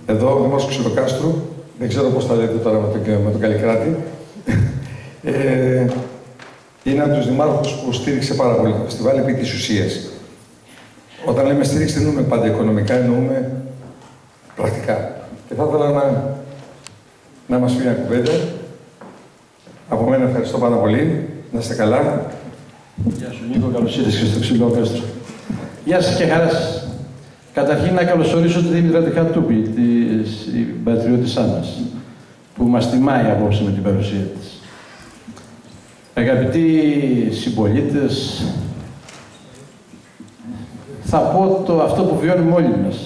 Εδώ, ο Δήμαρχος Ξυλοκάστρου, δεν ξέρω πώς θα λέτε τώρα με τον Καλλικράτη, είναι από τους δημάρχους που στήριξε πάρα πολύ το φεστιβάλ επί της ουσίας. Όταν λέμε στήριξη, δεν εννοούμε πάντα οικονομικά, εννοούμε πρακτικά. Και θα ήθελα να μας πει μια κουβέντα. Από μένα ευχαριστώ πάρα πολύ. Να είστε καλά. Γεια σου Νίκο, καλώς ήρθες και στο Ξυλοκάστρο. Γεια σας και χαρά σας. Καταρχήν να καλωσορίσω τη Δήμητρα Τεχατούπη, η πατριώτησά μας, που μας τιμάει απόψε με την παρουσία της. Αγαπητοί συμπολίτες, θα πω αυτό που βιώνουμε όλοι μας.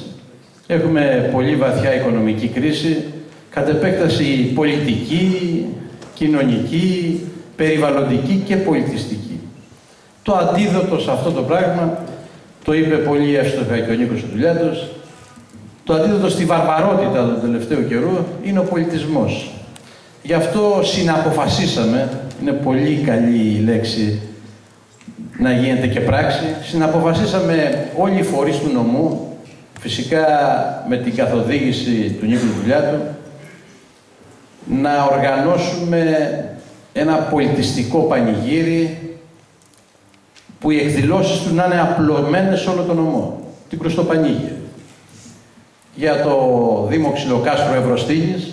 Έχουμε πολύ βαθιά οικονομική κρίση, κατ' επέκταση πολιτική, κοινωνική, περιβαλλοντική και πολιτιστική. Το αντίδοτο σε αυτό το πράγμα, το είπε πολύ εύστοχα και ο Νίκος Δουλιάτος, το αντίδοτο στη βαρβαρότητα του τελευταίου καιρού είναι ο πολιτισμός. Γι' αυτό συναποφασίσαμε, είναι πολύ καλή η λέξη να γίνεται και πράξη, συναποφασίσαμε όλοι οι φορείς του νομού, φυσικά με την καθοδήγηση του Νίκου Δουλιάτου, να οργανώσουμε ένα πολιτιστικό πανηγύρι που οι εκδηλώσεις του να είναι απλωμένες σε όλο τον νομό, την Χριστοπανήγυρη. Για το Δήμο Ξυλοκάστρου Ευρωστήλης,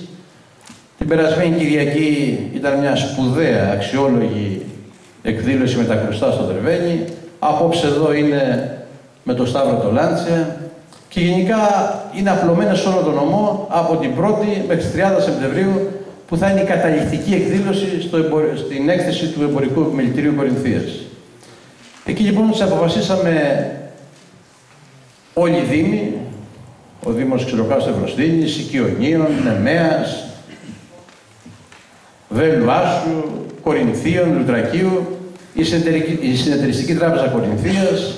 την περασμένη Κυριακή ήταν μια σπουδαία, αξιόλογη εκδήλωση με τα κρουστά στο Δερβένι. Απόψε εδώ είναι με το Σταύρο το Λάντσια και γενικά είναι απλωμένες σε όλο τον νομό από την 1η μέχρι τις 30 Σεπτεμβρίου, που θα είναι η καταληκτική εκδήλωση στην έκθεση του Εμπορικού Επιμελητηρίου Κορινθίας. Εκεί λοιπόν αποφασίσαμε όλοι οι Δήμοι, ο Δήμος Ξυλοκάστρου Ευρωστήλης, Οικειονίων, Νεμέας, Βέλου Άσου, Κορινθίων, Λουτρακίου, η Συνεταιριστική Τράπεζα Κορινθίας,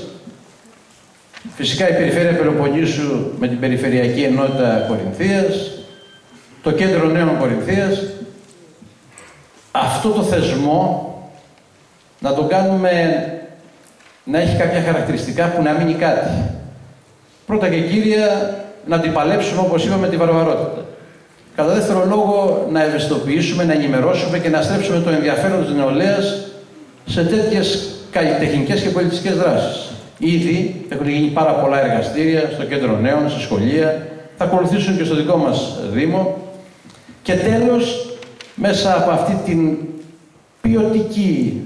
φυσικά η Περιφέρεια Πελοποννήσου με την Περιφερειακή Ενότητα Κορινθίας, το Κέντρο Νέων Κορινθίας, αυτό το θεσμό να το κάνουμε να έχει κάποια χαρακτηριστικά που να μείνει κάτι. Πρώτα και κύρια, να αντιπαλέψουμε, όπως είπαμε, τη βαρβαρότητα. Κατά δεύτερο λόγο, να ευαισθητοποιήσουμε, να ενημερώσουμε και να στρέψουμε το ενδιαφέρον της νεολαίας σε τέτοιες καλλιτεχνικές και πολιτιστικές δράσεις. Ήδη έχουν γίνει πάρα πολλά εργαστήρια στο Κέντρο Νέων, σε σχολεία, θα ακολουθήσουν και στο δικό μας Δήμο. Και τέλος, μέσα από αυτή την ποιοτική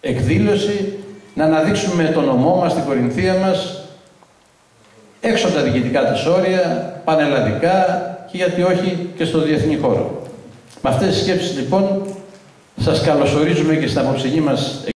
εκδήλωση, να αναδείξουμε τον νομό μας, την Κορινθία μας, έξω από τα διοικητικά της όρια, πανελλαδικά και γιατί όχι και στο διεθνή χώρο. Με αυτές τις σκέψεις λοιπόν, σας καλωσορίζουμε και στην απόψινή μας